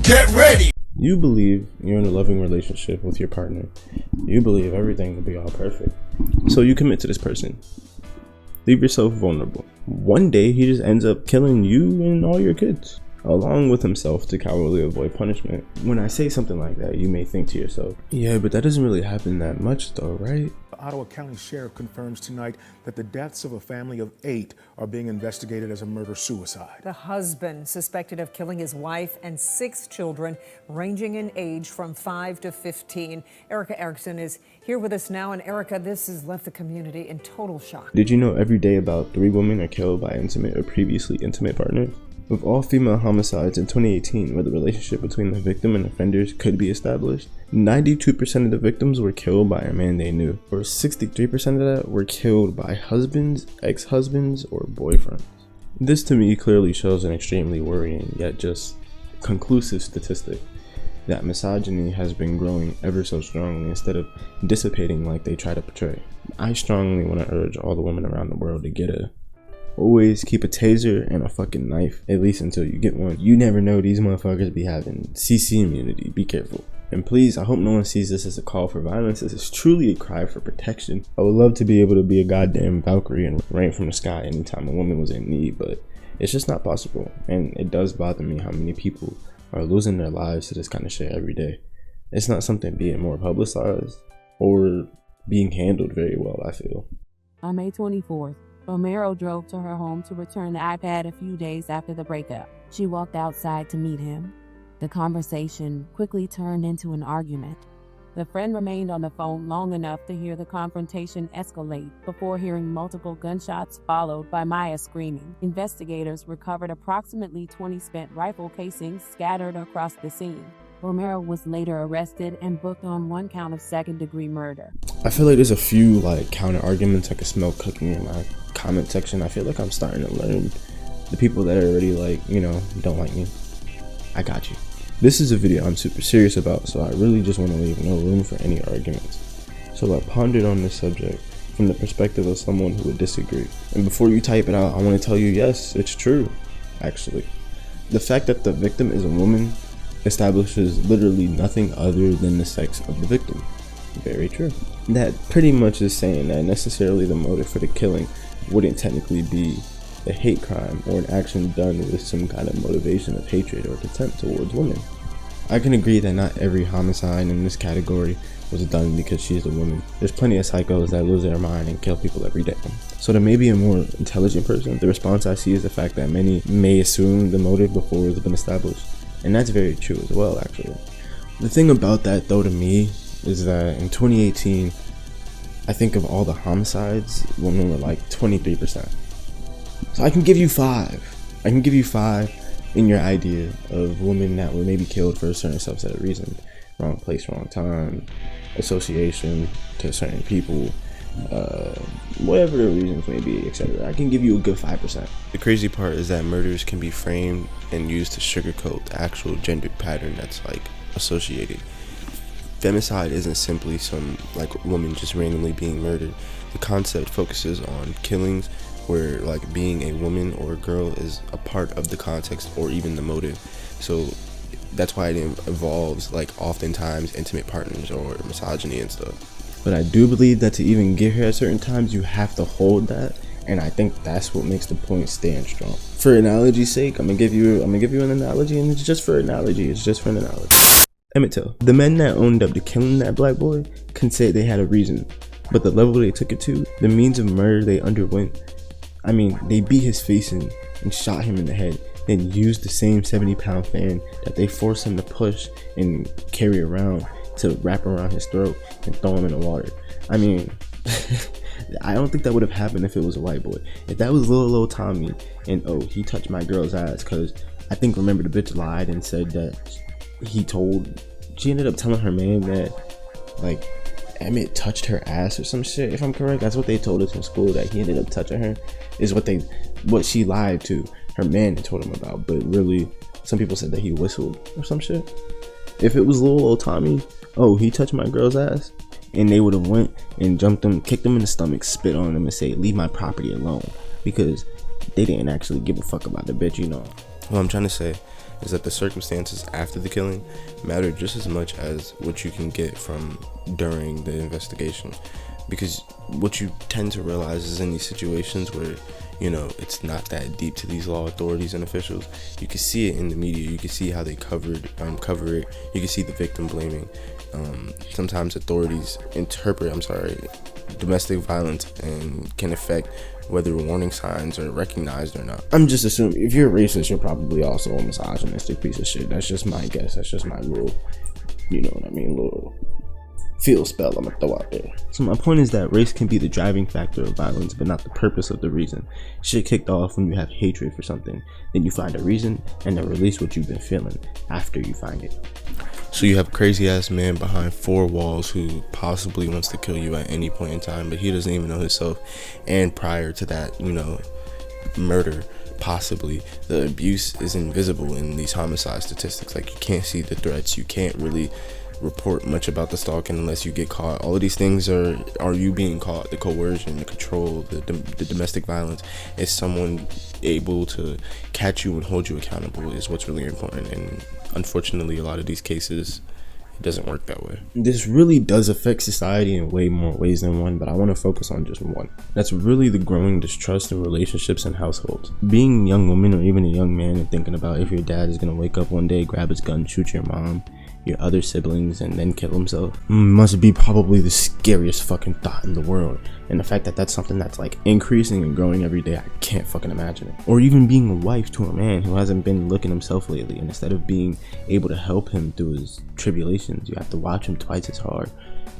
Get ready! You believe you're in a loving relationship with your partner. You believe everything will be all perfect. So you commit to this person. Leave yourself vulnerable. One day he just ends up killing you and all your kids, along with himself, to cowardly avoid punishment. When I say something like that, you may think to yourself, yeah, but that doesn't really happen that much though, right? The Ottawa County Sheriff confirms tonight that the deaths of a family of 8 are being investigated as a murder-suicide. The husband suspected of killing his wife and 6 children, ranging in age from 5 to 15. Erica Erickson is here with us now. And Erica, this has left the community in total shock. Did you know every day about 3 women are killed by intimate or previously intimate partners? With all female homicides in 2018, where the relationship between the victim and offenders could be established, 92% of the victims were killed by a man they knew, or 63% of that were killed by husbands, ex-husbands, or boyfriends. This to me clearly shows an extremely worrying, yet just conclusive statistic that misogyny has been growing ever so strongly instead of dissipating like they try to portray. I strongly want to urge all the women around the world to always keep a taser and a fucking knife, at least until you get one. You never know, these motherfuckers be having CC immunity. Be careful. And please, I hope no one sees this as a call for violence. This is truly a cry for protection. I would love to be able to be a goddamn Valkyrie and rain from the sky anytime a woman was in need, but it's just not possible. And it does bother me how many people are losing their lives to this kind of shit every day. It's not something being more publicized or being handled very well, I feel. On May 24th, Romero drove to her home to return the iPad a few days after the breakup. She walked outside to meet him. The conversation quickly turned into an argument. The friend remained on the phone long enough to hear the confrontation escalate before hearing multiple gunshots followed by Maya screaming. Investigators recovered approximately 20 spent rifle casings scattered across the scene. Romero was later arrested and booked on 1 count of second-degree murder. I feel like there's a few counter arguments I can smell cooking in my comment section. I feel like I'm starting to learn the people that are already don't like me. I got you. This is a video I'm super serious about, so I really just want to leave no room for any arguments. So I pondered on this subject from the perspective of someone who would disagree. And before you type it out, I want to tell you, yes, it's true, actually. The fact that the victim is a woman establishes literally nothing other than the sex of the victim. Very true. That pretty much is saying that necessarily the motive for the killing wouldn't technically be a hate crime or an action done with some kind of motivation of hatred or contempt towards women. I can agree that not every homicide in this category was done because she's a woman. There's plenty of psychos that lose their mind and kill people every day. So to maybe a more intelligent person, the response I see is the fact that many may assume the motive before it's been established. And that's very true as well, actually. The thing about that, though, to me, is that in 2018, I think of all the homicides, women were like 23%. So I can give you 5. I can give you 5 in your idea of women that were maybe killed for a certain subset of reason. Wrong place, wrong time, association to certain people, whatever the reasons may be, etc. I can give you a good 5%. The crazy part is that murders can be framed and used to sugarcoat the actual gender pattern that's associated. Femicide isn't simply some woman just randomly being murdered. The concept focuses on killings where being a woman or a girl is a part of the context or even the motive. So that's why it involves oftentimes intimate partners or misogyny and stuff. But I do believe that to even get here at certain times, you have to hold that, and I think that's what makes the point stand strong. For analogy's sake, I'm gonna give you an analogy, and it's just for analogy. It's just for an analogy. Emmett Till, the men that owned up to killing that black boy, can say they had a reason, but the level they took it to, the means of murder they underwent. I mean, they beat his face in and shot him in the head, then used the same 70-pound fan that they forced him to push and carry around to wrap around his throat and throw him in the water. I mean, I don't think that would have happened if it was a white boy. If that was little old Tommy and he touched my girl's ass, because I think remember the bitch lied and said that she ended up telling her man that Emmett touched her ass or some shit, if I'm correct. That's what they told us in school, that he ended up touching her is what she lied to her man told him about. But really, some people said that he whistled or some shit. If it was little old Tommy, he touched my girl's ass, and they would have went and jumped him, kicked him in the stomach, spit on him and say, leave my property alone, because they didn't actually give a fuck about the bitch, What I'm trying to say is that the circumstances after the killing matter just as much as what you can get from during the investigation. Because what you tend to realize is in these situations where, you know, it's not that deep to these law authorities and officials, you can see it in the media. You can see how they cover it. You can see the victim blaming. Sometimes authorities interpret, domestic violence and can affect whether warning signs are recognized or not. I'm just assuming if you're a racist, you're probably also a misogynistic piece of shit. That's just my guess. That's just my little, you know what I mean, little field spell I'm gonna throw out there. So my point is that race can be the driving factor of violence, but not the purpose of the reason. Shit kicked off when you have hatred for something. Then you find a reason and then release what you've been feeling after you find it. So you have a crazy ass man behind 4 walls who possibly wants to kill you at any point in time, but he doesn't even know himself. And prior to that, you know, murder, possibly, the abuse is invisible in these homicide statistics. Like, you can't see the threats, you can't really report much about the stalking unless you get caught. All of these things are you being caught. The coercion, the control, the domestic violence. Is someone able to catch you and hold you accountable is what's really important. And unfortunately, a lot of these cases, it doesn't work that way. This really does affect society in way more ways than one, but I want to focus on just one. That's really the growing distrust in relationships and households. Being a young woman or even a young man and thinking about if your dad is going to wake up one day, grab his gun, shoot your mom, your other siblings, and then kill himself must be probably the scariest fucking thought in the world. And the fact that that's something that's like increasing and growing every day, I can't fucking imagine it. Or even being a wife to a man who hasn't been looking himself lately, and instead of being able to help him through his tribulations, you have to watch him twice as hard.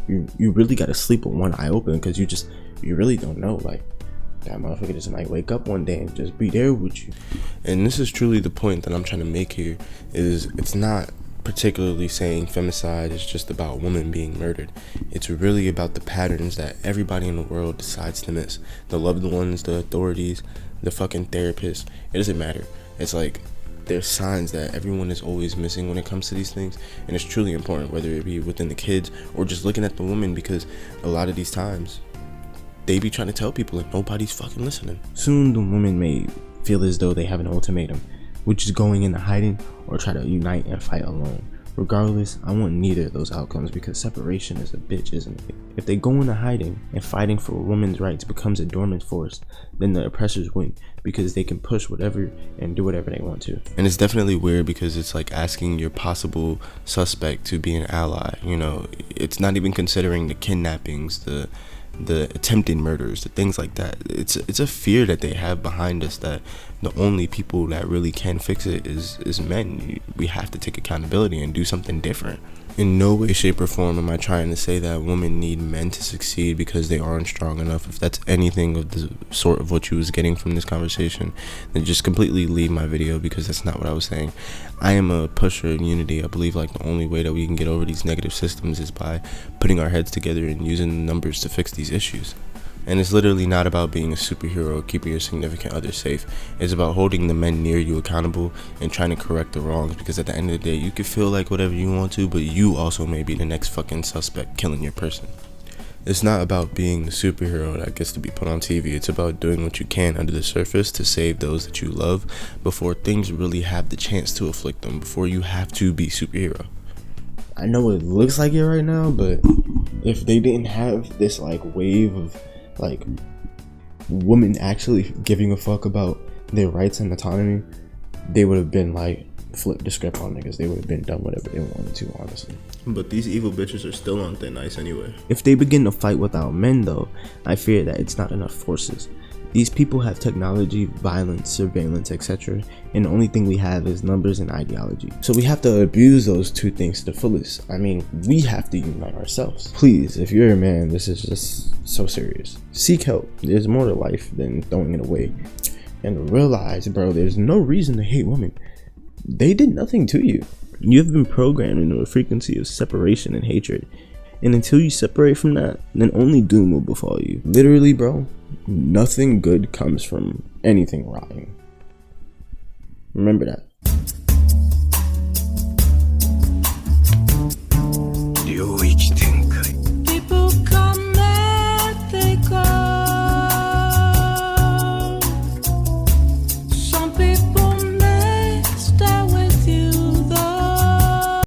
You really got to sleep with one eye open, because you really don't know, like, that motherfucker just might wake up one day and just be there with you. And this is truly the point that I'm trying to make here, is it's not particularly saying femicide is just about women being murdered. It's really about the patterns that everybody in the world decides to miss. The loved ones, the authorities, the fucking therapists, it doesn't matter. It's like there's signs that everyone is always missing when it comes to these things, and it's truly important, whether it be within the kids or just looking at the women, because a lot of these times they be trying to tell people and nobody's fucking listening. Soon the women may feel as though they have an ultimatum, which is going into hiding or try to unite and fight alone. Regardless, I want neither of those outcomes, because separation is a bitch, isn't it? If they go into hiding and fighting for women's rights becomes a dormant force, then the oppressors win, because they can push whatever and do whatever they want to. And it's definitely weird, because it's like asking your possible suspect to be an ally. You know, it's not even considering the kidnappings, the attempted murders, the things like that. It's a fear that they have behind us, that the only people that really can fix it is men. We have to take accountability and do something different. In no way, shape, or form am I trying to say that women need men to succeed because they aren't strong enough. If that's anything of the sort of what you was getting from this conversation, then just completely leave my video, because that's not what I was saying. I am a pusher in unity. I believe like the only way that we can get over these negative systems is by putting our heads together and using the numbers to fix these issues. And it's literally not about being a superhero or keeping your significant other safe. It's about holding the men near you accountable and trying to correct the wrongs, because at the end of the day, you can feel like whatever you want to, but you also may be the next fucking suspect killing your person. It's not about being the superhero that gets to be put on TV. It's about doing what you can under the surface to save those that you love before things really have the chance to afflict them, before you have to be superhero. I know it looks like it right now, but if they didn't have this like wave of like women actually giving a fuck about their rights and autonomy, they would have been like flip the script on niggas. They would have been done whatever they wanted to, honestly. But these evil bitches are still on thin ice anyway. If they begin to fight without men though, I fear that it's not enough forces. These people have technology, violence, surveillance, etc. And the only thing we have is numbers and ideology. So we have to abuse those two things to the fullest. I mean, we have to unite ourselves. Please, if you're a man, this is just so serious. Seek help. There's more to life than throwing it away. And realize, bro, there's no reason to hate women. They did nothing to you. You have been programmed into a frequency of separation and hatred. And until you separate from that, then only doom will befall you. Literally, bro, nothing good comes from anything rotten. Remember that.